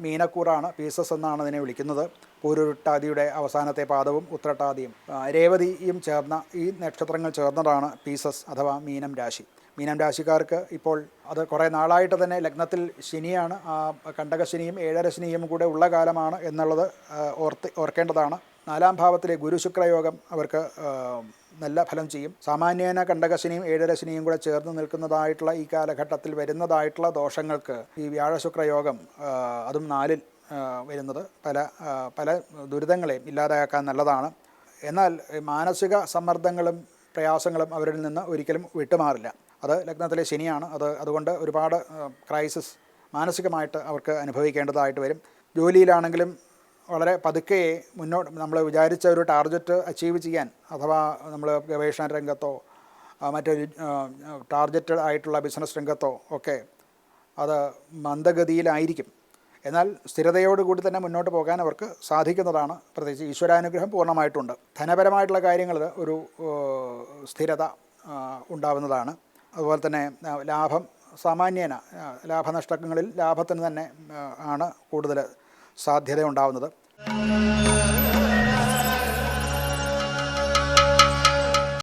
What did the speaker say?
മീനക്കൂറാണ്, pieces എന്നാണ് അതിനെ വിളിക്കുന്നത്. പൂരുരുട്ടാതിയുടെ അവസാനത്തെ പാദവും ഉത്രട്ടാതിയും രേവതിയും ചേർന്ന ഈ നക്ഷത്രങ്ങൾ ചേർന്നതാണ് പീസസ് അഥവാ മീനം രാശി. മീനം രാശിക്കാർക്ക് ഇപ്പോൾ അത് കുറേ നാളായിട്ട് തന്നെ ലഗ്നത്തിൽ ശനിയാണ്, കണ്ടകശനിയും ഏഴരശനിയും കൂടെ ഉള്ള കാലമാണ് എന്നുള്ളത് ഓർക്കേണ്ടതാണ്. 4-ാം ഭാവത്തിലെ ഗുരുശുക്രയോഗം അവർക്ക് നല്ല ഫലം ചെയ്യും. സാമാന്യേന കണ്ടകശനിയും ഏഴരശനിയും കൂടെ ചേർന്ന് നിൽക്കുന്നതായിട്ടുള്ള ഈ കാലഘട്ടത്തിൽ വരുന്നതായിട്ടുള്ള ദോഷങ്ങൾക്ക് ഈ വ്യാഴശുക്രയോഗം അതും 4-ൽ വരുന്നത് പല ദുരിതങ്ങളെയും ഇല്ലാതാക്കാൻ നല്ലതാണ്. എന്നാൽ മാനസിക സമ്മർദ്ദങ്ങളും പ്രയാസങ്ങളും അവരിൽ നിന്ന് ഒരിക്കലും വിട്ടുമാറില്ല. അത് ലഗ്നത്തിലെ ശനിയാണ്. അതുകൊണ്ട് ഒരുപാട് ക്രൈസിസ് മാനസികമായിട്ട് അവർക്ക് അനുഭവിക്കേണ്ടതായിട്ട് വരും. ജോലിയിലാണെങ്കിലും വളരെ പതുക്കെ നമ്മൾ വിചാരിച്ച ഒരു ടാർഗറ്റ് അച്ചീവ് ചെയ്യാൻ, അഥവാ നമ്മൾ ഗവേഷണ രംഗത്തോ മറ്റൊരു ടാർഗറ്റഡ് ആയിട്ടുള്ള ബിസിനസ് രംഗത്തോ ഒക്കെ അത് മന്ദഗതിയിലായിരിക്കും. എന്നാൽ സ്ഥിരതയോടുകൂടി തന്നെ മുന്നോട്ട് പോകാൻ അവർക്ക് സാധിക്കുന്നതാണ്. പ്രത്യേകിച്ച് ഈശ്വരാനുഗ്രഹം പൂർണ്ണമായിട്ടുണ്ട്. ധനപരമായിട്ടുള്ള കാര്യങ്ങളിൽ ഒരു സ്ഥിരത ഉണ്ടാവുന്നതാണ്. അതുപോലെ തന്നെ ലാഭം സാമാന്യേന ലാഭനഷ്ടങ്ങളിൽ ലാഭത്തിന് തന്നെ ആണ് കൂടുതൽ സാധ്യത ഉണ്ടാവുന്നത്.